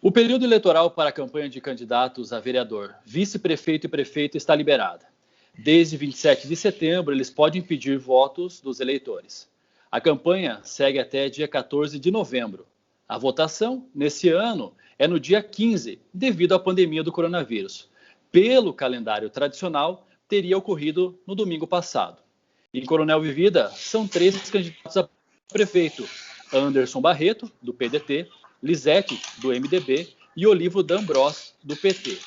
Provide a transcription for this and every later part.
O período eleitoral para a campanha de candidatos a vereador, vice-prefeito e prefeito está liberada. Desde 27 de setembro, eles podem pedir votos dos eleitores. A campanha segue até dia 14 de novembro. A votação, nesse ano, é no dia 15, devido à pandemia do coronavírus. Pelo calendário tradicional, teria ocorrido no domingo passado. Em Coronel Vivida, são 3 candidatos a prefeito: Anderson Barreto, do PDT, Lisete, do MDB, e Olivo D'Ambrós, do PT.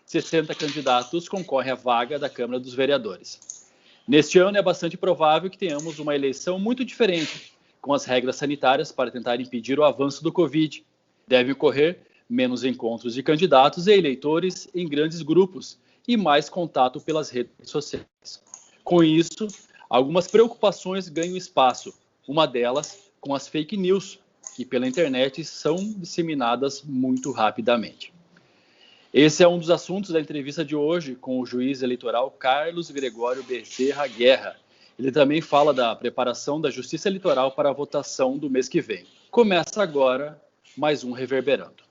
60 candidatos concorrem à vaga da Câmara dos Vereadores. Neste ano é bastante provável que tenhamos uma eleição muito diferente, com as regras sanitárias para tentar impedir o avanço do Covid. Deve ocorrer menos encontros de candidatos e eleitores em grandes grupos e mais contato pelas redes sociais. Com isso, algumas preocupações ganham espaço, uma delas com as fake news, que pela internet são disseminadas muito rapidamente. Esse é um dos assuntos da entrevista de hoje com o juiz eleitoral Carlos Gregório Bezerra Guerra. Ele também fala da preparação da Justiça Eleitoral para a votação do mês que vem. Começa agora mais um Reverberando.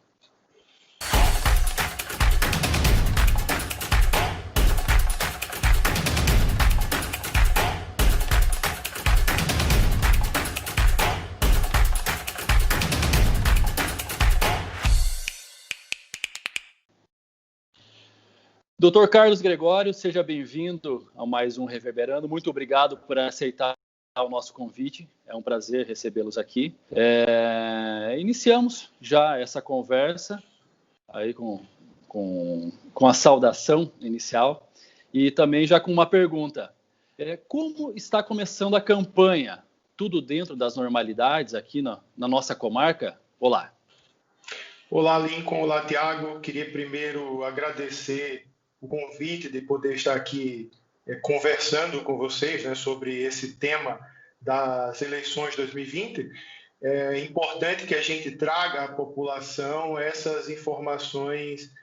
Doutor Carlos Gregório, seja bem-vindo a mais um Reverberando. Muito obrigado por aceitar o nosso convite. É um prazer recebê-los aqui. Iniciamos já essa conversa aí com a saudação inicial e também já com uma pergunta. Como está começando a campanha? Tudo dentro das normalidades aqui na nossa comarca? Olá. Olá, Lincoln. Olá, Tiago. Queria primeiro agradecer o convite de poder estar aqui conversando com vocês, né, sobre esse tema das eleições 2020. É importante que a gente traga à população essas informações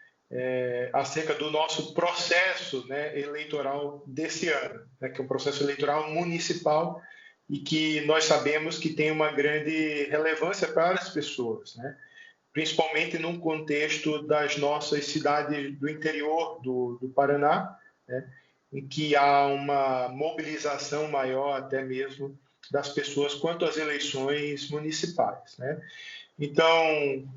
acerca do nosso processo, né, eleitoral desse ano, né, que é um processo eleitoral municipal e que nós sabemos que tem uma grande relevância para as pessoas, né? Principalmente num contexto das nossas cidades do interior do Paraná, né, em que há uma mobilização maior até mesmo das pessoas quanto às eleições municipais, né? Então,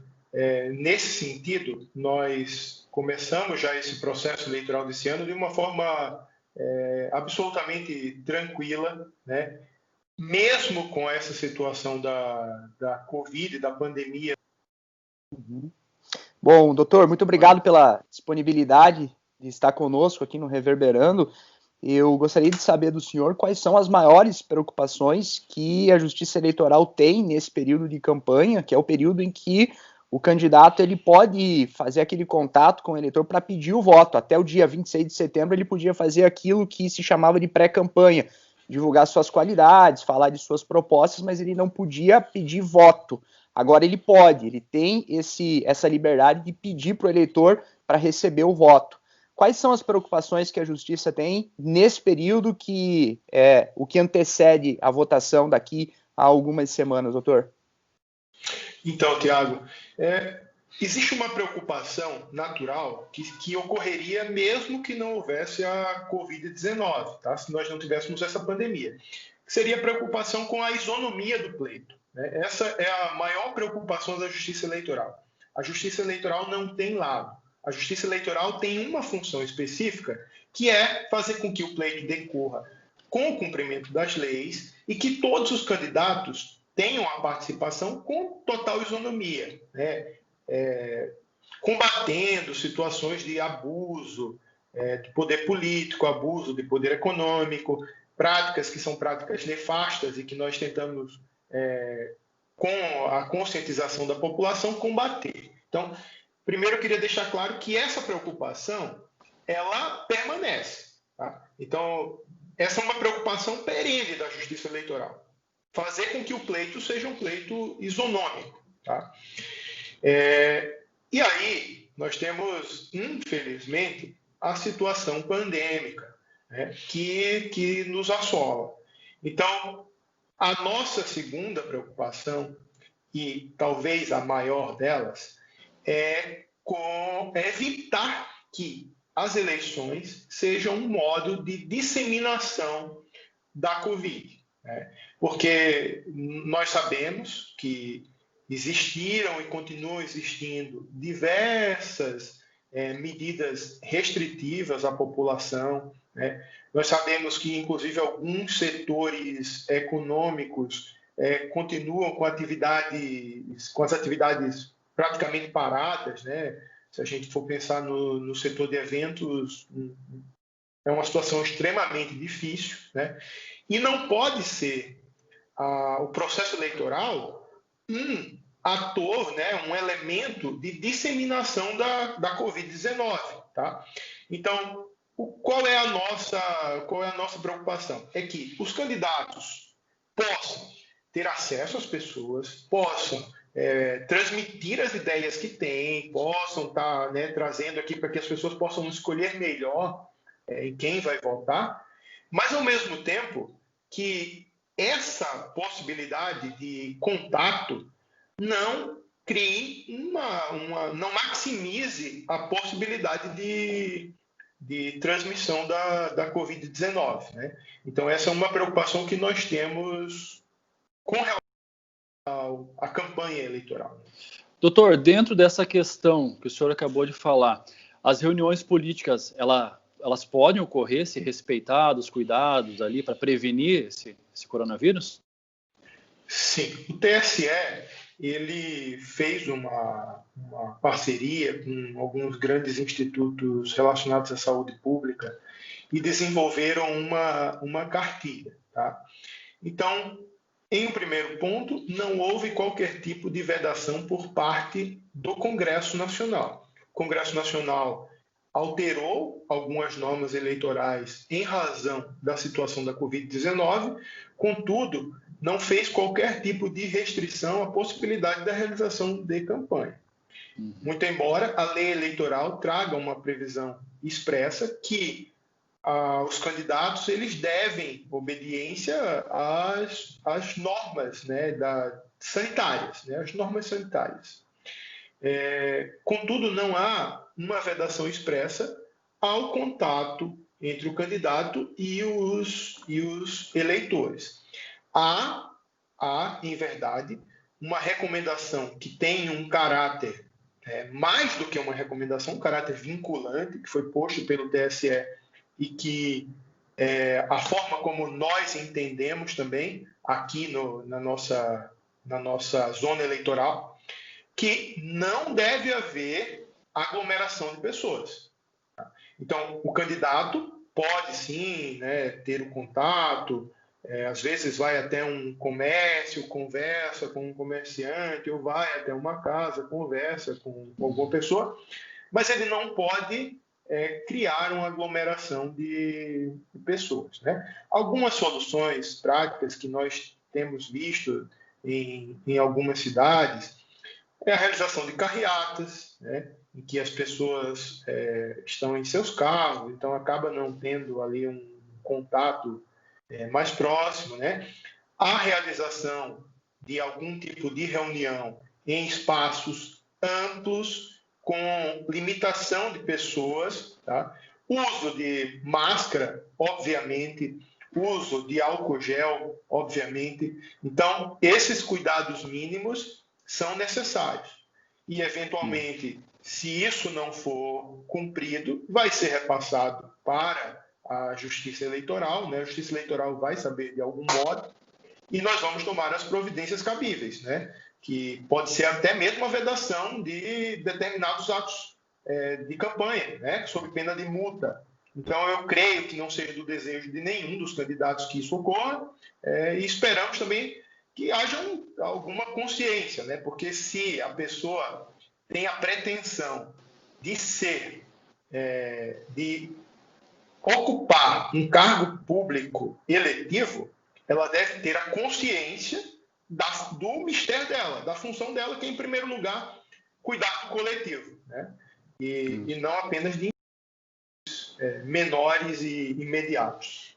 nesse sentido, nós começamos já esse processo eleitoral desse ano de uma forma absolutamente tranquila, né? Mesmo com essa situação da Covid, da pandemia. Bom, doutor, muito obrigado pela disponibilidade de estar conosco aqui no Reverberando. Eu gostaria de saber do senhor quais são as maiores preocupações que a Justiça Eleitoral tem nesse período de campanha, que é o período em que o candidato ele pode fazer aquele contato com o eleitor para pedir o voto. Até o dia 26 de setembro ele podia fazer aquilo que se chamava de pré-campanha, divulgar suas qualidades, falar de suas propostas, mas ele não podia pedir voto. Agora ele pode, ele tem essa liberdade de pedir para o eleitor para receber o voto. Quais são as preocupações que a Justiça tem nesse período que é o que antecede a votação daqui a algumas semanas, doutor? Então, Tiago, existe uma preocupação natural que ocorreria mesmo que não houvesse a Covid-19, tá? Se nós não tivéssemos essa pandemia. Seria a preocupação com a isonomia do pleito. Essa é a maior preocupação da Justiça Eleitoral. A Justiça Eleitoral não tem lado. A Justiça Eleitoral tem uma função específica, que é fazer com que o pleito decorra com o cumprimento das leis e que todos os candidatos tenham a participação com total isonomia, né? Combatendo situações de abuso de poder político, abuso de poder econômico, práticas que são práticas nefastas e que nós tentamos, com a conscientização da população, combater. Então, primeiro eu queria deixar claro que essa preocupação, ela permanece, tá? Então, essa é uma preocupação perene da Justiça Eleitoral. Fazer com que o pleito seja um pleito isonômico, tá? E aí, nós temos, infelizmente, a situação pandêmica, né, que nos assola. Então, a nossa segunda preocupação, e talvez a maior delas, é evitar que as eleições sejam um modo de disseminação da Covid, né? Porque nós sabemos que existiram e continuam existindo diversas medidas restritivas à população, né? Nós sabemos que, inclusive, alguns setores econômicos continuam com as atividades praticamente paradas, né? Se a gente for pensar no setor de eventos, é uma situação extremamente difícil, né? E não pode ser o processo eleitoral um ator, né, um elemento de disseminação da Covid-19, tá? Então, qual é a nossa preocupação? É que os candidatos possam ter acesso às pessoas, possam transmitir as ideias que têm, possam estar, né, trazendo aqui para que as pessoas possam escolher melhor em quem vai votar, mas, ao mesmo tempo, que essa possibilidade de contato não crie não maximize a possibilidade de transmissão da Covid-19, né? Então, essa é uma preocupação que nós temos com relação à campanha eleitoral. Doutor, dentro dessa questão que o senhor acabou de falar, as reuniões políticas, elas podem ocorrer se respeitados os cuidados ali para prevenir esse coronavírus? Sim, o TSE ele fez uma parceria com alguns grandes institutos relacionados à saúde pública e desenvolveram uma cartilha, tá? Então, em um primeiro ponto, não houve qualquer tipo de vedação por parte do Congresso Nacional. O Congresso Nacional alterou algumas normas eleitorais em razão da situação da Covid-19, contudo, não fez qualquer tipo de restrição à possibilidade da realização de campanha. Muito embora a lei eleitoral traga uma previsão expressa que os candidatos eles devem obediência às normas, né, sanitárias, né, as normas sanitárias. Contudo, não há uma vedação expressa ao contato entre o candidato e os eleitores. Há, em verdade, uma recomendação que tem um caráter mais do que uma recomendação, um caráter vinculante, que foi posto pelo TSE e que a forma como nós entendemos também aqui na nossa zona eleitoral, que não deve haver aglomeração de pessoas. Então, o candidato pode sim, né, ter o contato, às vezes vai até um comércio, conversa com um comerciante, ou vai até uma casa, conversa com alguma pessoa, mas ele não pode criar uma aglomeração de pessoas, né? Algumas soluções práticas que nós temos visto em algumas cidades é a realização de carreatas, né, em que as pessoas estão em seus carros, então acaba não tendo ali um contato mais próximo, né? A realização de algum tipo de reunião em espaços amplos, com limitação de pessoas, tá? Uso de máscara, obviamente, uso de álcool gel, obviamente. Então, esses cuidados mínimos são necessários. E, eventualmente, se isso não for cumprido, vai ser repassado para a Justiça Eleitoral, né? A Justiça Eleitoral vai saber de algum modo e nós vamos tomar as providências cabíveis, né? Que pode ser até mesmo a vedação de determinados atos de campanha, né? Sob pena de multa. Então, eu creio que não seja do desejo de nenhum dos candidatos que isso ocorra e esperamos também que haja alguma consciência, né? Porque se a pessoa tem a pretensão de de ocupar um cargo público eletivo, ela deve ter a consciência do mistério dela, da função dela, que é, em primeiro lugar, cuidar do coletivo, né? E não apenas de menores e imediatos.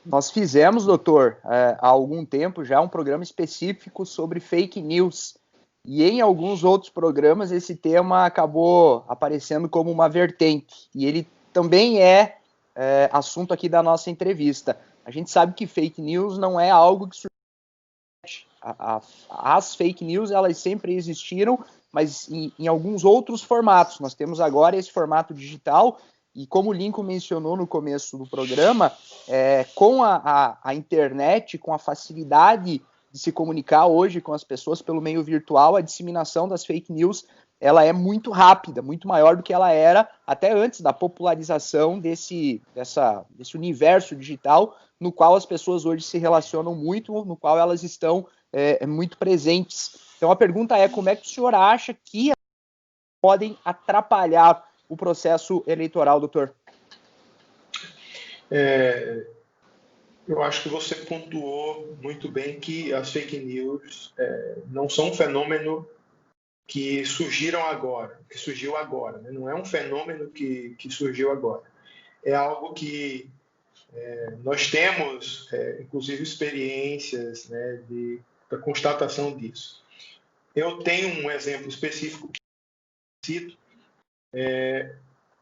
Nós fizemos, doutor, há algum tempo já um programa específico sobre fake news. E em alguns outros programas esse tema acabou aparecendo como uma vertente. E ele também é assunto aqui da nossa entrevista. A gente sabe que fake news não é algo que surge. As fake news, elas sempre existiram, mas em alguns outros formatos. Nós temos agora esse formato digital, e como o Lincoln mencionou no começo do programa, com a internet, com a facilidade de se comunicar hoje com as pessoas pelo meio virtual, a disseminação das fake news, ela é muito rápida, muito maior do que ela era até antes da popularização desse universo digital, no qual as pessoas hoje se relacionam muito, no qual elas estão muito presentes. Então a pergunta é, como é que o senhor acha que podem atrapalhar o processo eleitoral, doutor? Eu acho que você pontuou muito bem que as fake news não são um fenômeno que surgiu agora, né? Não é um fenômeno que surgiu agora. É algo que nós temos, inclusive, experiências, né, da constatação disso. Eu tenho um exemplo específico que cito,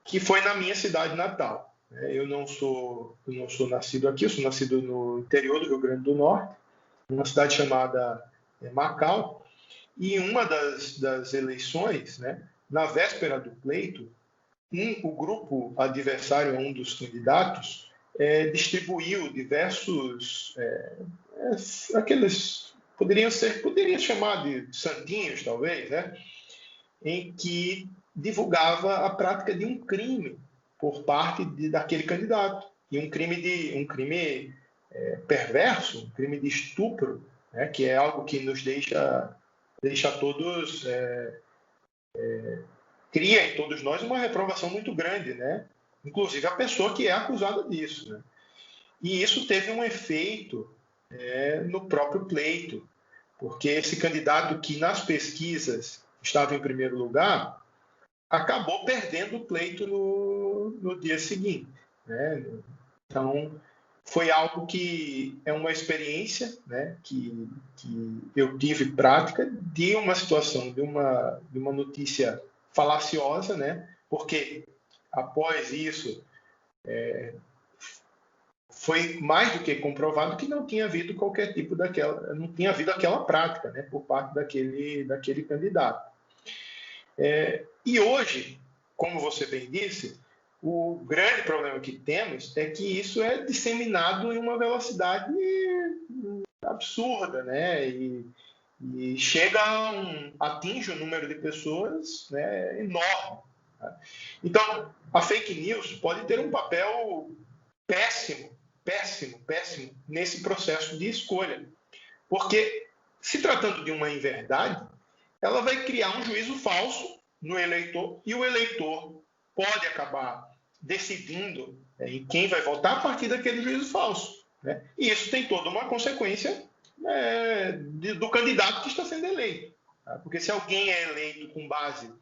que foi na minha cidade natal. Eu não sou nascido aqui, eu sou nascido no interior do Rio Grande do Norte, numa cidade chamada Macau, e em uma das eleições, né, na véspera do pleito, o grupo adversário a um dos candidatos distribuiu diversos aqueles poderiam chamar de santinhos, talvez, né, em que divulgava a prática de um crime por parte daquele candidato, e um crime perverso, um crime de estupro, né, que é algo que nos deixa todos cria em todos nós uma reprovação muito grande, né? Inclusive a pessoa que é acusada disso, né? E isso teve um efeito no próprio pleito, porque esse candidato que nas pesquisas estava em primeiro lugar acabou perdendo o pleito no dia seguinte, né? Então foi algo que é uma experiência, né, que eu tive prática de uma situação, de uma notícia falaciosa, né, porque após isso foi mais do que comprovado que não tinha havido qualquer tipo não tinha havido aquela prática, né, por parte daquele candidato. E hoje, como você bem disse, o grande problema que temos é que isso é disseminado em uma velocidade absurda, né? E atinge um número de pessoas, né, enorme. Tá? Então, a fake news pode ter um papel péssimo nesse processo de escolha. Porque, se tratando de uma inverdade, ela vai criar um juízo falso no eleitor, e o eleitor pode acabar decidindo em quem vai votar a partir daquele juízo falso, né? E isso tem toda uma consequência do candidato que está sendo eleito. Tá? Porque se alguém é eleito com base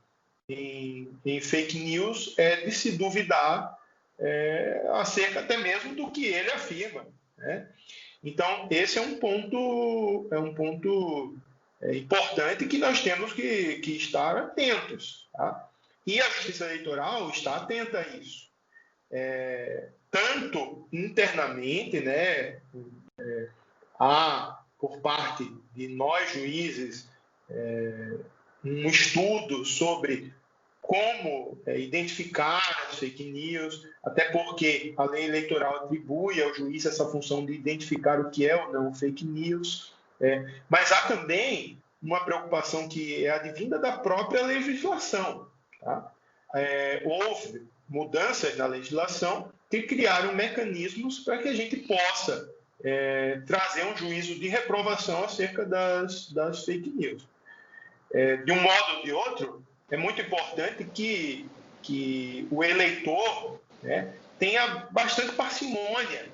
em fake news, é de se duvidar acerca até mesmo do que ele afirma, né? Então, esse é um ponto importante que nós temos que estar atentos. Tá? E a Justiça Eleitoral está atenta a isso. Tanto internamente, né, há, por parte de nós juízes, um estudo sobre como identificar as fake news, até porque a lei eleitoral atribui ao juiz essa função de identificar o que é ou não fake news. Mas há também uma preocupação que é advinda da própria legislação. Tá? Houve mudanças na legislação que criaram mecanismos para que a gente possa trazer um juízo de reprovação acerca das fake news. De um modo ou de outro, é muito importante que o eleitor, né, tenha bastante parcimônia,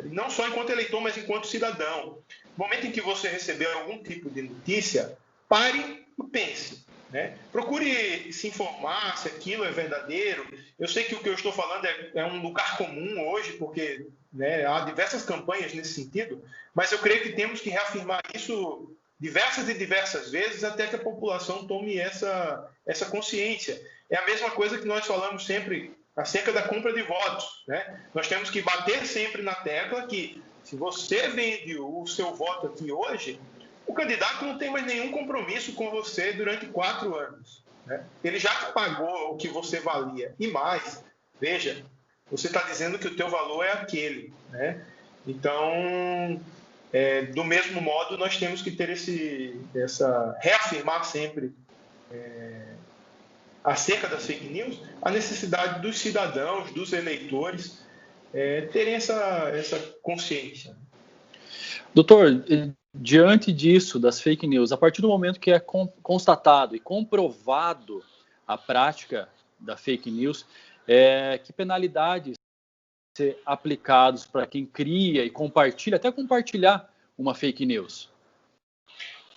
não só enquanto eleitor, mas enquanto cidadão. No momento em que você receber algum tipo de notícia, pare e pense. Né? Procure se informar se aquilo é verdadeiro. Eu sei que o que eu estou falando é um lugar comum hoje, porque, né, há diversas campanhas nesse sentido, mas eu creio que temos que reafirmar isso diversas e diversas vezes até que a população tome essa consciência. É a mesma coisa que nós falamos sempre acerca da compra de votos, né? Nós temos que bater sempre na tecla que, se você vende o seu voto aqui hoje, o candidato não tem mais nenhum compromisso com você durante 4 anos, né? Ele já pagou o que você valia e mais. Veja, você está dizendo que o teu valor é aquele, né? Então, do mesmo modo, nós temos que ter reafirmar sempre acerca das fake news, a necessidade dos cidadãos, dos eleitores, terem essa consciência. Doutor, diante disso, das fake news, a partir do momento que é constatado e comprovado a prática da fake news, que penalidades ser aplicados para quem cria e compartilha, até compartilhar uma fake news?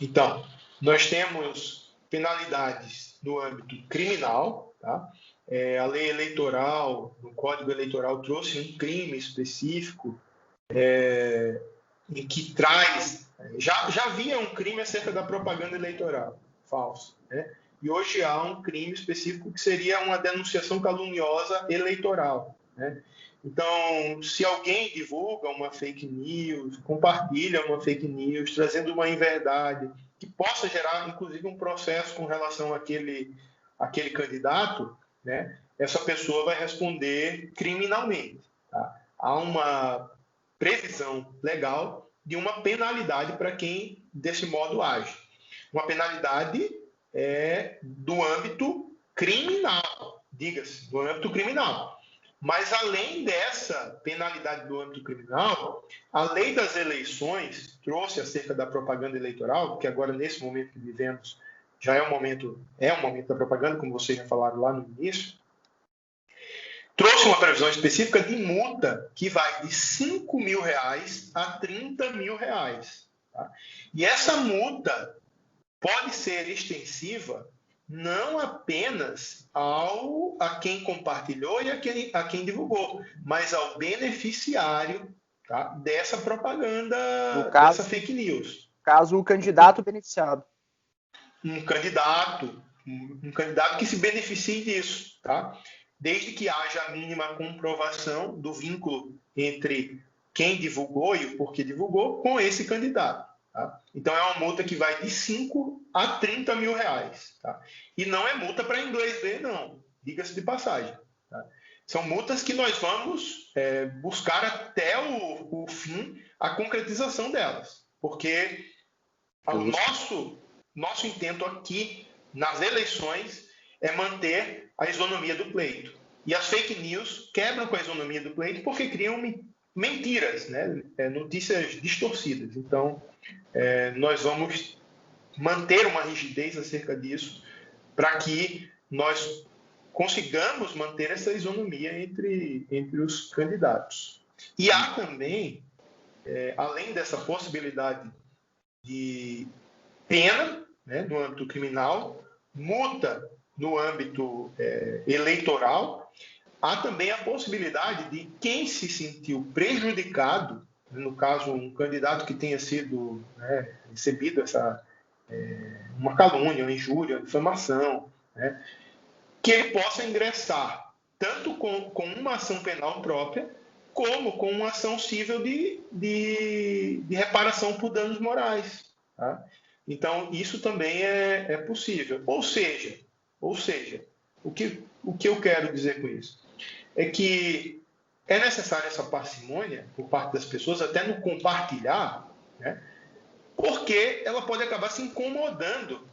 Então, nós temos penalidades no âmbito criminal, tá? A lei eleitoral, o Código Eleitoral trouxe um crime específico em que traz... Já havia um crime acerca da propaganda eleitoral falsa, né? E hoje há um crime específico que seria uma denunciação caluniosa eleitoral, né? Então, se alguém divulga uma fake news, compartilha uma fake news, trazendo uma inverdade que possa gerar, inclusive, um processo com relação àquele candidato, né? Essa pessoa vai responder criminalmente, tá? Há uma previsão legal de uma penalidade para quem desse modo age. Uma penalidade do âmbito criminal, diga-se, do âmbito criminal. Mas, além dessa penalidade do âmbito criminal, a lei das eleições trouxe acerca da propaganda eleitoral, que agora, nesse momento que vivemos, já é um momento da propaganda, como vocês já falaram lá no início, trouxe uma previsão específica de multa que vai de R$5.000 a R$30.000. Tá? E essa multa pode ser extensiva não apenas a quem compartilhou e a quem divulgou, mas ao beneficiário, tá, dessa propaganda, dessa fake news. Caso o candidato beneficiado. Um candidato que se beneficie disso, tá? Desde que haja a mínima comprovação do vínculo entre quem divulgou e o porquê divulgou com esse candidato. Tá? Então, é uma multa que vai de R$5 a R$30.000. Tá? E não é multa para inglês ver, não. Diga-se de passagem. Tá? São multas que nós vamos buscar até o fim a concretização delas. Porque o nosso intento aqui, nas eleições, é manter a isonomia do pleito. E as fake news quebram com a isonomia do pleito porque criam mentiras, né? Notícias distorcidas. Então, nós vamos manter uma rigidez acerca disso para que nós consigamos manter essa isonomia entre os candidatos. E há também, além dessa possibilidade de pena, né, no âmbito criminal, multa no âmbito eleitoral, há também a possibilidade de quem se sentiu prejudicado, no caso, um candidato que tenha sido recebido uma calúnia, uma injúria, uma difamação, né, que ele possa ingressar tanto com uma ação penal própria, como com uma ação civil de reparação por danos morais. Tá? Então, isso também é possível. Ou seja, o que eu quero dizer com isso? É que é necessária essa parcimônia por parte das pessoas, até no compartilhar, né? Porque ela pode acabar se incomodando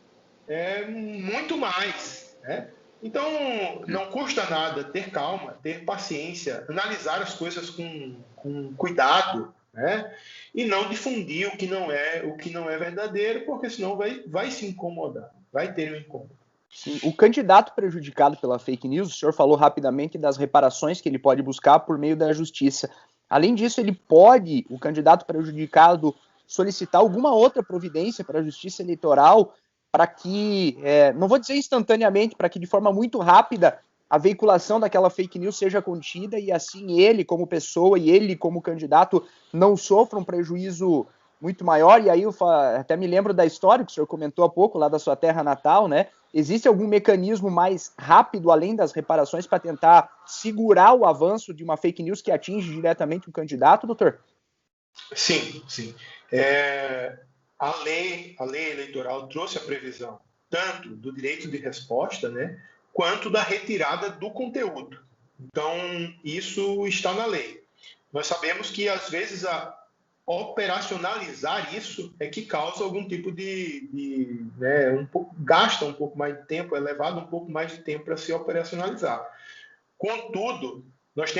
muito mais, né? Então, não custa nada ter calma, ter paciência, analisar as coisas com cuidado, né? E não difundir o que não é verdadeiro, porque senão vai se incomodar, vai ter um incômodo. Sim, o candidato prejudicado pela fake news, o senhor falou rapidamente das reparações que ele pode buscar por meio da justiça. Além disso, o candidato prejudicado, solicitar alguma outra providência para a justiça eleitoral para que, não vou dizer instantaneamente, para que de forma muito rápida a veiculação daquela fake news seja contida e assim ele como pessoa e ele como candidato não sofram um prejuízo muito maior, e aí eu até me lembro da história que o senhor comentou há pouco, lá da sua terra natal, né? Existe algum mecanismo mais rápido, além das reparações, para tentar segurar o avanço de uma fake news que atinge diretamente o candidato, doutor? Sim, sim. A lei eleitoral trouxe a previsão tanto do direito de resposta, né, quanto da retirada do conteúdo. Então, isso está na lei. Nós sabemos que, às vezes, operacionalizar isso é que causa algum tipo gasta um pouco mais de tempo, é levado um pouco mais de tempo para se operacionalizar. Contudo, nós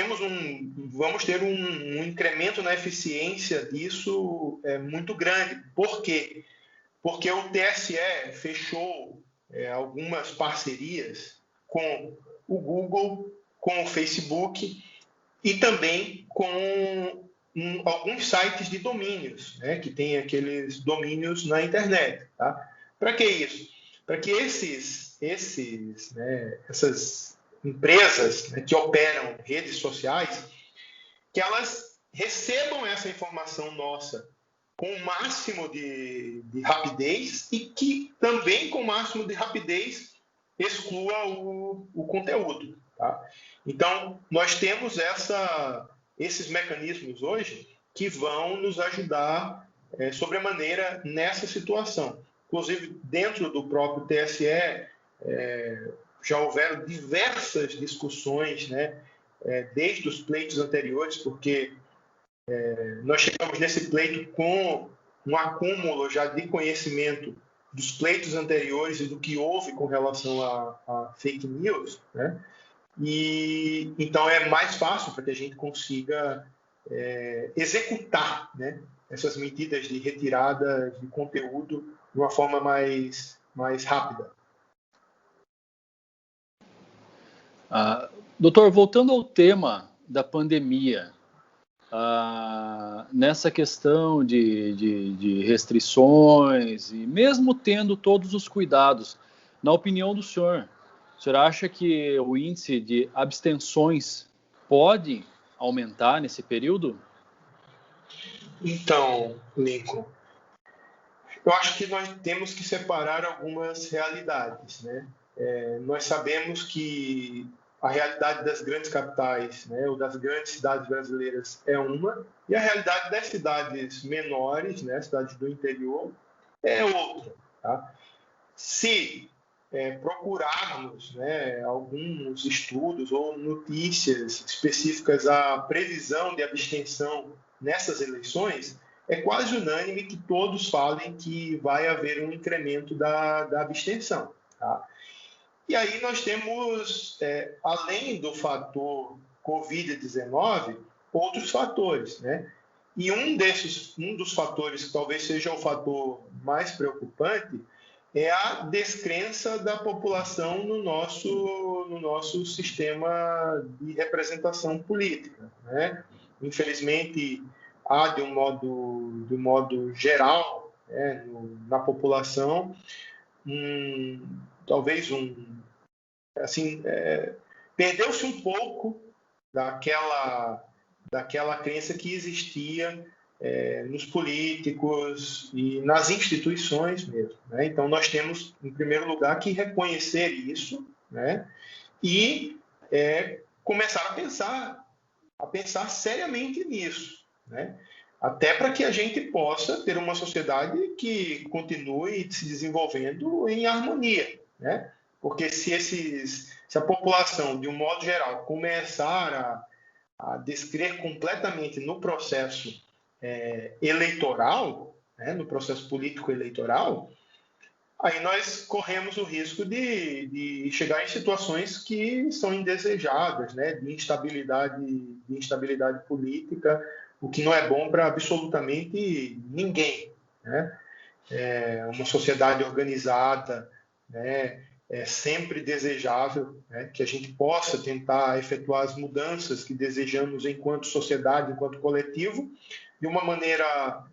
vamos ter um incremento na eficiência disso muito grande. Por quê? Porque o TSE fechou algumas parcerias com o Google, com o Facebook e também com alguns sites de domínios, né, que tem aqueles domínios na internet. Tá? Para que isso? Para que essas empresas, né, que operam redes sociais, que elas recebam essa informação nossa com o máximo de rapidez e que também com o máximo de rapidez exclua o conteúdo. Tá? Então, nós temos esses mecanismos hoje que vão nos ajudar sobremaneira nessa situação. Inclusive, dentro do próprio TSE, já houveram diversas discussões, né, desde os pleitos anteriores, porque nós chegamos nesse pleito com um acúmulo já de conhecimento dos pleitos anteriores e do que houve com relação a fake news, né? E então é mais fácil para que a gente consiga executar, né, essas medidas de retirada de conteúdo de uma forma mais rápida. Doutor, voltando ao tema da pandemia, nessa questão de restrições, e mesmo tendo todos os cuidados, na opinião do senhor, o senhor acha que o índice de abstenções pode aumentar nesse período? Então, Lincoln, eu acho que nós temos que separar algumas realidades, né? Nós sabemos que a realidade das grandes capitais, né, ou das grandes cidades brasileiras é uma, e a realidade das cidades menores, né, cidades do interior, é outra. Tá? Se procurarmos, né, alguns estudos ou notícias específicas à previsão de abstenção nessas eleições, é quase unânime que todos falem que vai haver um incremento da abstenção. Tá? E aí nós temos, além do fator Covid-19, outros fatores, né? E um dos fatores que talvez seja o fator mais preocupante é a descrença da população no nosso sistema de representação política, né? Infelizmente, há de um modo geral, né, na população, perdeu-se um pouco daquela crença que existia nos políticos e nas instituições mesmo. Né? Então, nós temos, em primeiro lugar, que reconhecer isso, né? E começar a pensar seriamente nisso, né? Até para que a gente possa ter uma sociedade que continue se desenvolvendo em harmonia, né? Porque se a população, de um modo geral, começar a descrer completamente no processo eleitoral, né, no processo político eleitoral, aí nós corremos o risco de chegar em situações que são indesejadas, né, de instabilidade política, o que não é bom para absolutamente ninguém. Né? Uma sociedade organizada, né, é sempre desejável, né, que a gente possa tentar efetuar as mudanças que desejamos enquanto sociedade, enquanto coletivo, de uma maneira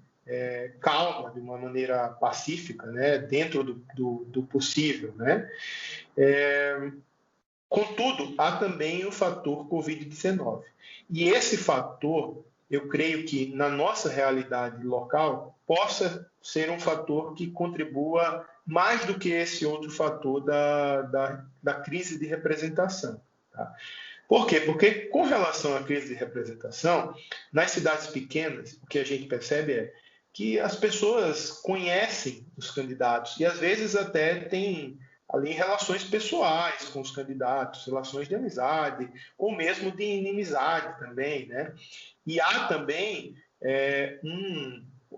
calma, de uma maneira pacífica, né, dentro do possível. Né? Contudo, há também o fator Covid-19. E esse fator, eu creio que na nossa realidade local, possa ser um fator que contribua mais do que esse outro fator da crise de representação. Tá? Por quê? Porque, com relação à crise de representação, nas cidades pequenas, o que a gente percebe é que as pessoas conhecem os candidatos e, às vezes, até têm ali relações pessoais com os candidatos, relações de amizade, ou mesmo de inimizade também, né? E há também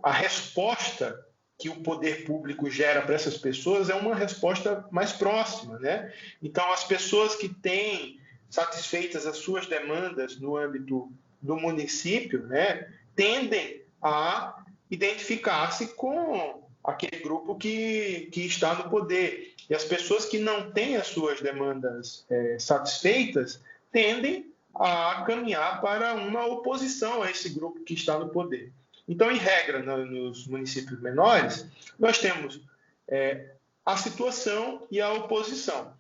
a resposta que o poder público gera para essas pessoas é uma resposta mais próxima, né? Então, as pessoas que têm satisfeitas as suas demandas no âmbito do município, né, tendem a identificar-se com aquele grupo que está no poder. E as pessoas que não têm as suas demandas satisfeitas tendem a caminhar para uma oposição a esse grupo que está no poder. Então, em regra, nos municípios menores, nós temos a situação e a oposição.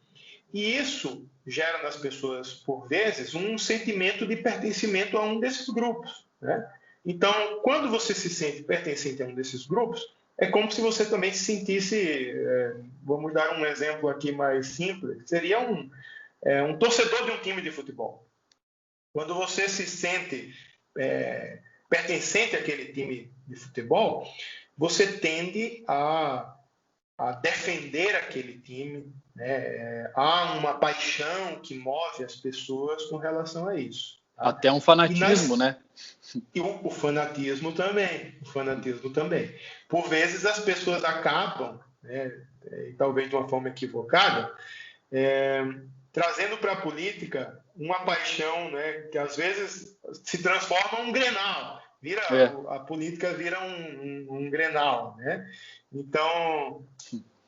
E isso gera nas pessoas, por vezes, um sentimento de pertencimento a um desses grupos, né? Então, quando você se sente pertencente a um desses grupos, é como se você também se sentisse, vamos dar um exemplo aqui mais simples, seria um torcedor de um time de futebol. Quando você se sente pertencente àquele time de futebol, você tende a defender aquele time, né? Há uma paixão que move as pessoas com relação a isso. Tá? Até um fanatismo, né? E o fanatismo também. Por vezes as pessoas acabam, né, talvez de uma forma equivocada, trazendo para a política uma paixão, né, que às vezes se transforma em um grenal. A política vira um grenal, né? Então,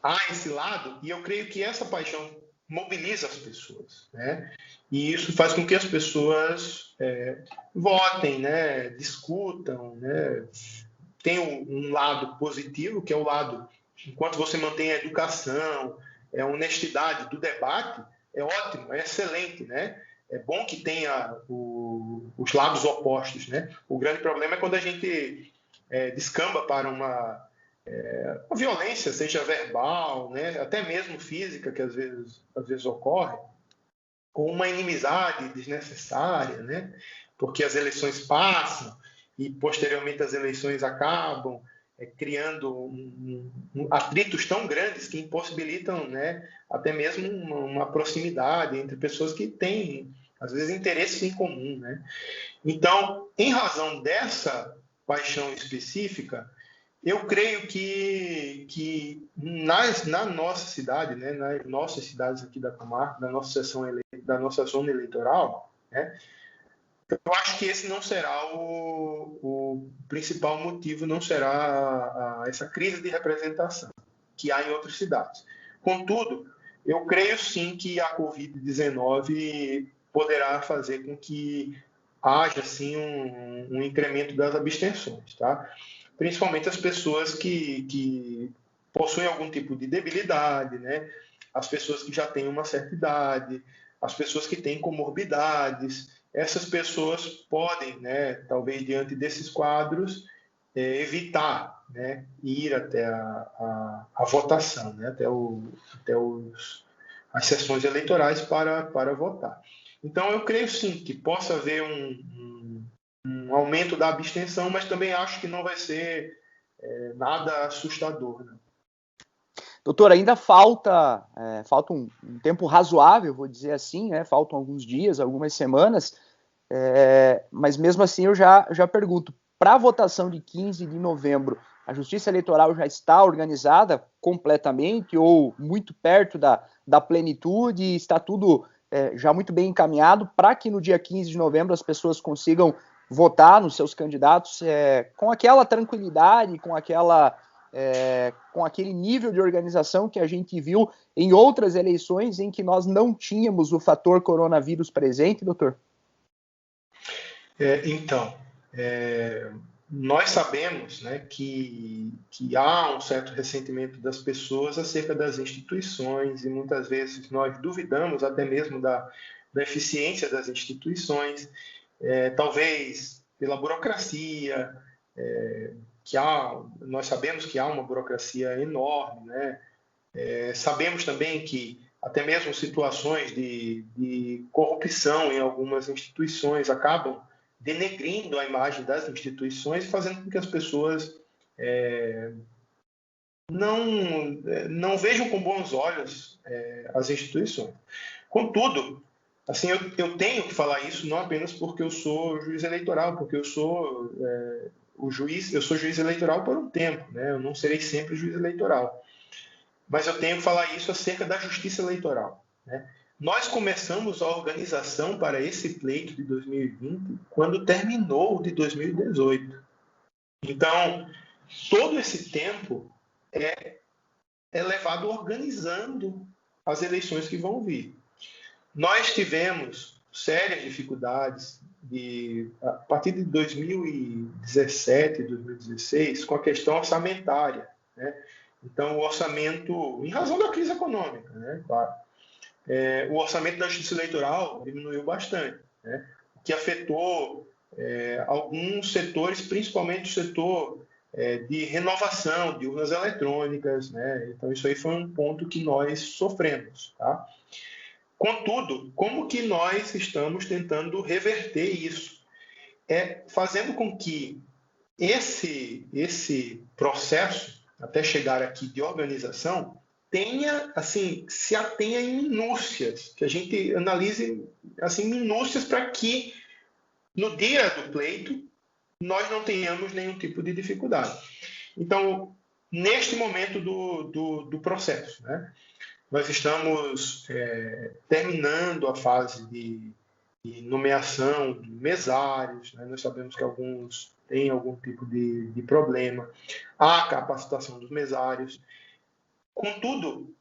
há esse lado, e eu creio que essa paixão mobiliza as pessoas, né? E isso faz com que as pessoas votem, né? Discutam, né? Tem um lado positivo, que é o lado, enquanto você mantém a educação, a honestidade do debate, é ótimo, é excelente, né? É bom que tenha os lados opostos, né? O grande problema é quando a gente descamba para uma violência, seja verbal, né? Até mesmo física, que às vezes ocorre, ou uma inimizade desnecessária, né? Porque as eleições passam e posteriormente as eleições acabam criando atritos tão grandes que impossibilitam, né, até mesmo uma proximidade entre pessoas que têm, às vezes, interesses em comum, né? Então, em razão dessa paixão específica, eu creio que na nossa cidade, né, nas nossas cidades aqui da comarca, da nossa zona eleitoral, né, eu acho que esse não será o principal motivo, não será essa crise de representação que há em outras cidades. Contudo, eu creio sim que a Covid-19 poderá fazer com que haja sim um incremento das abstenções, tá? Principalmente as pessoas que possuem algum tipo de debilidade, né? As pessoas que já têm uma certa idade, as pessoas que têm comorbidades. Essas pessoas podem, né, talvez diante desses quadros, evitar, né, ir até a votação, né, até as sessões eleitorais para votar. Então, eu creio sim que possa haver um aumento da abstenção, mas também acho que não vai ser nada assustador, né? Doutor, ainda falta um tempo razoável, vou dizer assim, né? Faltam alguns dias, algumas semanas, mas mesmo assim eu já pergunto, para a votação de 15 de novembro, a Justiça Eleitoral já está organizada completamente ou muito perto da plenitude, está tudo já muito bem encaminhado para que no dia 15 de novembro as pessoas consigam votar nos seus candidatos com aquela tranquilidade, com aquele nível de organização que a gente viu em outras eleições em que nós não tínhamos o fator coronavírus presente, doutor? Nós sabemos, né, que há um certo ressentimento das pessoas acerca das instituições e muitas vezes nós duvidamos até mesmo da eficiência das instituições, talvez pela burocracia, nós sabemos que há uma burocracia enorme, né? Sabemos também que até mesmo situações de corrupção em algumas instituições acabam denegrindo a imagem das instituições e fazendo com que as pessoas não vejam com bons olhos as instituições. Contudo, assim, eu tenho que falar isso não apenas porque eu sou juiz eleitoral, porque eu sou juiz eleitoral por um tempo, né? Eu não serei sempre juiz eleitoral. Mas eu tenho que falar isso acerca da justiça eleitoral, né? Nós começamos a organização para esse pleito de 2020 quando terminou o de 2018. Então, todo esse tempo é levado organizando as eleições que vão vir. Nós tivemos sérias dificuldades a partir de 2017, 2016, com a questão orçamentária, né? Então, o orçamento, em razão da crise econômica, né? Claro, o orçamento da justiça eleitoral diminuiu bastante, né? O que afetou alguns setores, principalmente o setor de renovação de urnas eletrônicas, né? Então, isso aí foi um ponto que nós sofremos, tá? Contudo, como que nós estamos tentando reverter isso? Fazendo com que esse processo, até chegar aqui de organização, se atenha em minúcias, que a gente analise assim, minúcias para que no dia do pleito nós não tenhamos nenhum tipo de dificuldade. Então, neste momento do processo, né, nós estamos terminando a fase de nomeação de mesários, né? Nós sabemos que alguns têm algum tipo de problema, há capacitação dos mesários. Contudo,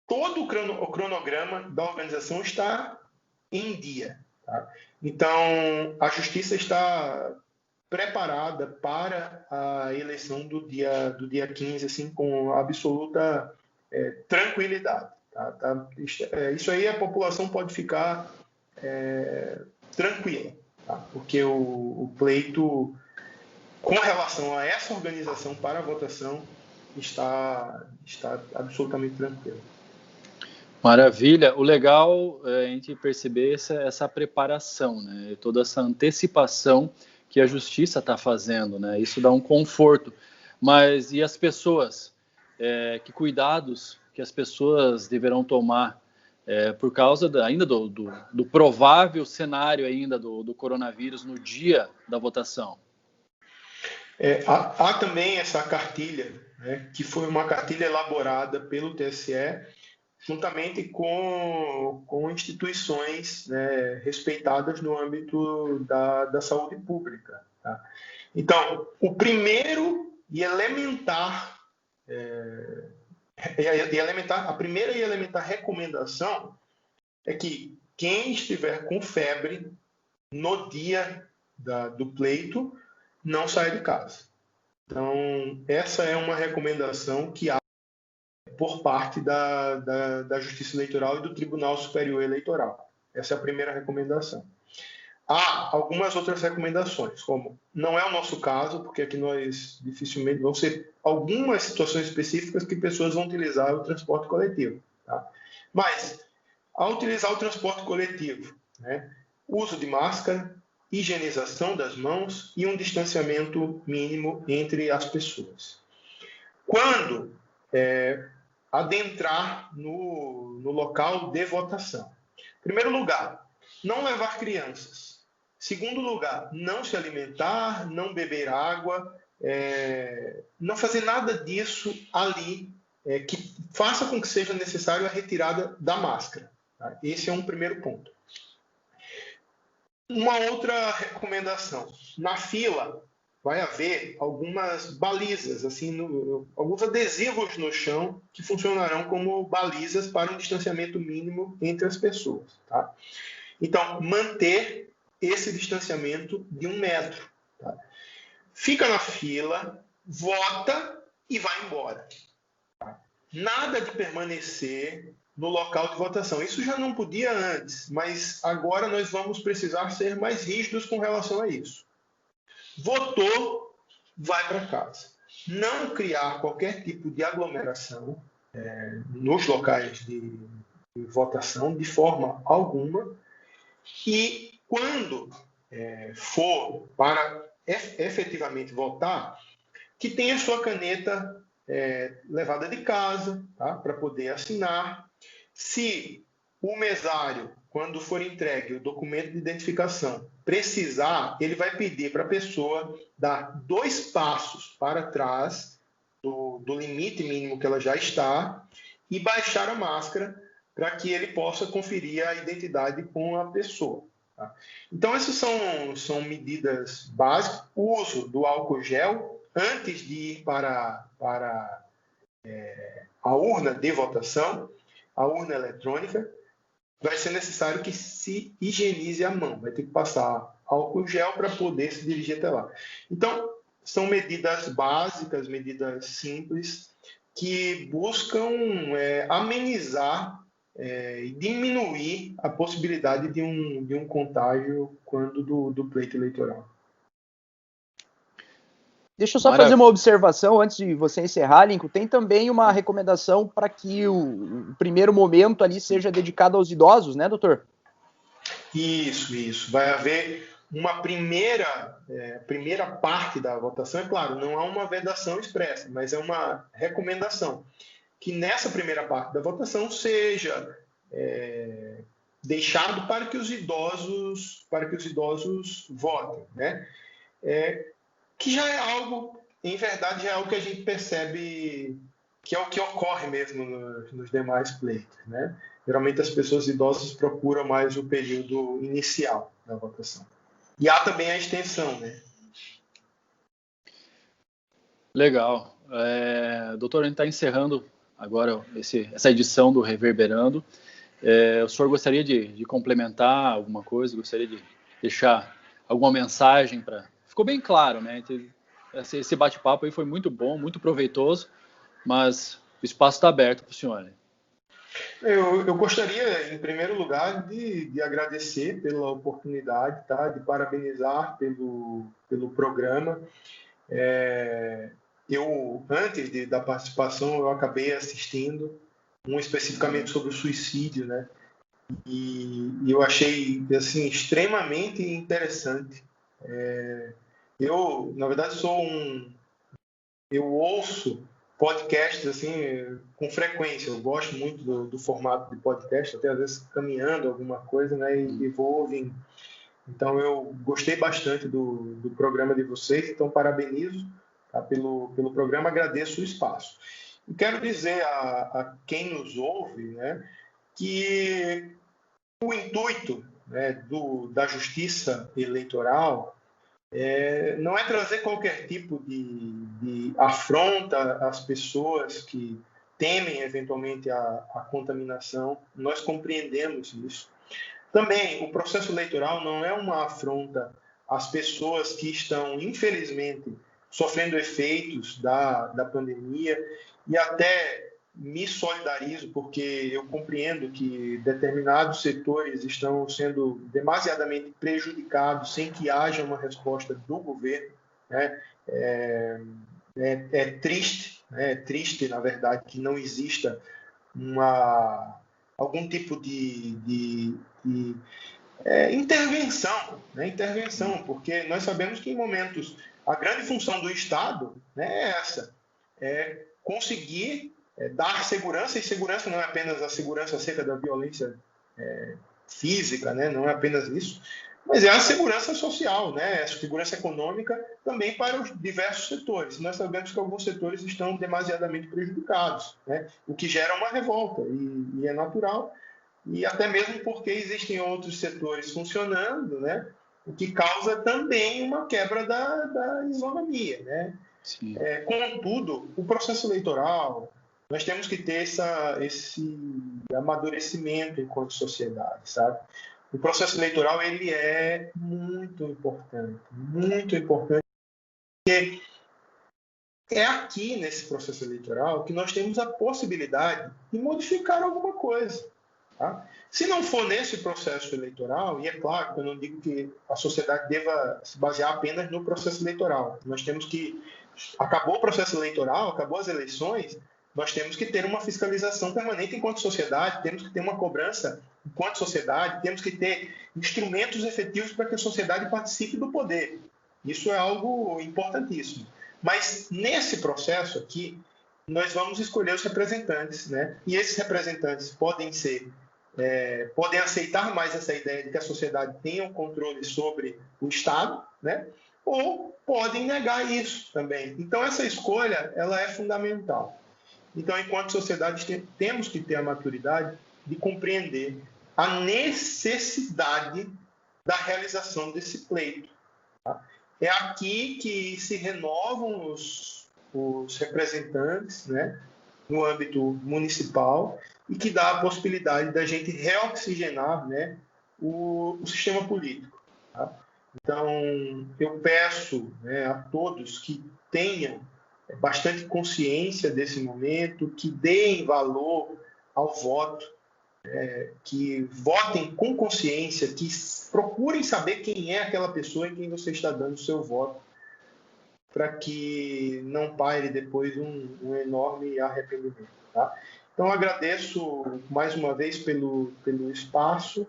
todo o cronograma da organização está em dia, tá? Então, a Justiça está preparada para a eleição do dia 15, assim, com absoluta tranquilidade. Tá? Isso aí a população pode ficar tranquila, tá? Porque o pleito, com relação a essa organização para a votação, está absolutamente tranquilo. Maravilha. O legal é a gente perceber essa preparação, né? Toda essa antecipação que a justiça está fazendo, né? Isso dá um conforto. Mas e as pessoas? Que cuidados que as pessoas deverão tomar por causa ainda do provável cenário ainda do coronavírus no dia da votação? Há também essa cartilha, né, que foi uma cartilha elaborada pelo TSE, juntamente com instituições, né, respeitadas no âmbito da saúde pública. Tá? Então, o primeiro e elementar, a primeira e elementar recomendação é que quem estiver com febre no dia do pleito não saia de casa. Então, essa é uma recomendação que há por parte da Justiça Eleitoral e do Tribunal Superior Eleitoral. Essa é a primeira recomendação. Há algumas outras recomendações, como não é o nosso caso, porque aqui nós dificilmente vão ser algumas situações específicas que pessoas vão utilizar o transporte coletivo. Tá? Mas, ao utilizar o transporte coletivo, né, uso de máscara, higienização das mãos e um distanciamento mínimo entre as pessoas. Quando adentrar no local de votação. Em primeiro lugar, não levar crianças. Segundo lugar, não se alimentar, não beber água, não fazer nada disso ali que faça com que seja necessário a retirada da máscara. Tá? Esse é um primeiro ponto. Uma outra recomendação. Na fila vai haver algumas balizas, assim, alguns adesivos no chão que funcionarão como balizas para um distanciamento mínimo entre as pessoas. Tá? Então, manter esse distanciamento de 1 metro. Tá? Fica na fila, vota e vai embora. Tá? Nada de permanecer no local de votação. Isso já não podia antes, mas agora nós vamos precisar ser mais rígidos com relação a isso. Votou, vai para casa. Não criar qualquer tipo de aglomeração nos locais de votação, de forma alguma, e quando for para efetivamente votar, que tenha sua caneta levada de casa, tá? Para poder assinar. Se o mesário, quando for entregue o documento de identificação, precisar, ele vai pedir para a pessoa dar 2 passos para trás do limite mínimo que ela já está e baixar a máscara para que ele possa conferir a identidade com a pessoa. Tá? Então, essas são medidas básicas. O uso do álcool gel antes de ir para a urna de votação, a urna eletrônica, vai ser necessário que se higienize a mão. Vai ter que passar álcool gel para poder se dirigir até lá. Então, são medidas básicas, medidas simples, que buscam amenizar e diminuir a possibilidade de um contágio quando do pleito eleitoral. Deixa eu só fazer uma observação antes de você encerrar, Lincoln. Tem também uma recomendação para que o primeiro momento ali seja dedicado aos idosos, né, doutor? Isso. Vai haver uma primeira parte da votação. É claro, não há uma vedação expressa, mas é uma recomendação que nessa primeira parte da votação seja deixado para que os idosos votem, né? Que já é algo, em verdade, já é algo que a gente percebe que é o que ocorre mesmo nos demais pleitos, né? Geralmente as pessoas idosas procuram mais o período inicial da votação. E há também a extensão, né? Legal. Doutor, a gente está encerrando agora essa edição do Reverberando. O senhor gostaria de complementar alguma coisa? Gostaria de deixar alguma mensagem para... Ficou bem claro, né? Esse bate-papo aí foi muito bom, muito proveitoso, mas o espaço está aberto para o senhor. Né? Eu gostaria, em primeiro lugar, de agradecer pela oportunidade, tá? De parabenizar pelo programa. Antes da participação, eu acabei assistindo um especificamente sobre o suicídio, né? E eu achei assim extremamente interessante. Eu, na verdade, eu ouço podcasts assim com frequência. Eu gosto muito do formato de podcast, até às vezes caminhando alguma coisa, né? E vou ouvindo. Então eu gostei bastante do programa de vocês. Então parabenizo, tá, pelo programa, agradeço o espaço. E quero dizer a quem nos ouve, né, que o intuito, né, da justiça eleitoral não é trazer qualquer tipo de afronta às pessoas que temem eventualmente a contaminação. Nós compreendemos isso. Também, o processo eleitoral não é uma afronta às pessoas que estão, infelizmente, sofrendo efeitos da pandemia, e até me solidarizo, porque eu compreendo que determinados setores estão sendo demasiadamente prejudicados sem que haja uma resposta do governo, né? É triste, na verdade, que não exista algum tipo de intervenção, né? Intervenção, porque nós sabemos que em momentos a grande função do Estado, né, é essa, é conseguir dar segurança, e segurança não é apenas a segurança acerca da violência física, né, não é apenas isso, mas é a segurança social, né, a segurança econômica também para os diversos setores. Nós sabemos que alguns setores estão demasiadamente prejudicados, né, o que gera uma revolta, e é natural, e até mesmo porque existem outros setores funcionando, né, o que causa também uma quebra da isonomia, né? Contudo, o processo eleitoral, nós temos que ter esse amadurecimento enquanto sociedade, sabe? O processo eleitoral, ele é muito importante, porque é aqui, nesse processo eleitoral, que nós temos a possibilidade de modificar alguma coisa. Tá? Se não for nesse processo eleitoral, e é claro que eu não digo que a sociedade deva se basear apenas no processo eleitoral, nós temos que, acabou o processo eleitoral, acabou as eleições, nós temos que ter uma fiscalização permanente enquanto sociedade, temos que ter uma cobrança enquanto sociedade, temos que ter instrumentos efetivos para que a sociedade participe do poder. Isso é algo importantíssimo. Mas nesse processo aqui, nós vamos escolher os representantes, né? E esses representantes podem aceitar mais essa ideia de que a sociedade tenha um controle sobre o Estado, né? Ou podem negar isso também. Então, essa escolha ela é fundamental. Então, enquanto sociedade, temos que ter a maturidade de compreender a necessidade da realização desse pleito. Tá? É aqui que se renovam os representantes, né, no âmbito municipal, e que dá a possibilidade da gente reoxigenar, né, o sistema político. Tá? Então, eu peço, né, a todos que tenham bastante consciência desse momento, que deem valor ao voto, que votem com consciência, que procurem saber quem é aquela pessoa em quem você está dando o seu voto, para que não paire depois um enorme arrependimento. Tá? Então, agradeço mais uma vez pelo espaço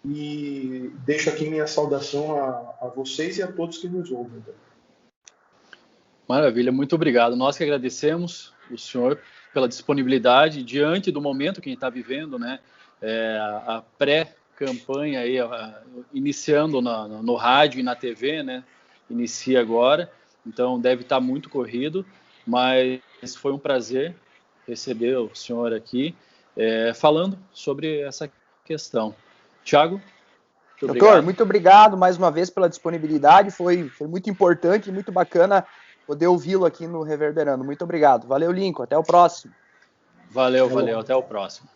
e deixo aqui minha saudação a vocês e a todos que nos ouvem. Maravilha, muito obrigado. Nós que agradecemos o senhor pela disponibilidade diante do momento que a gente está vivendo, né? A pré-campanha aí, iniciando no rádio e na TV, né? Inicia agora, então deve estar muito corrido, mas foi um prazer receber o senhor aqui falando sobre essa questão. Tiago? Doutor, muito obrigado mais uma vez pela disponibilidade, foi muito importante e muito bacana poder ouvi-lo aqui no Reverberando. Muito obrigado. Valeu, Lincoln. Até o próximo. Valeu. Até o próximo.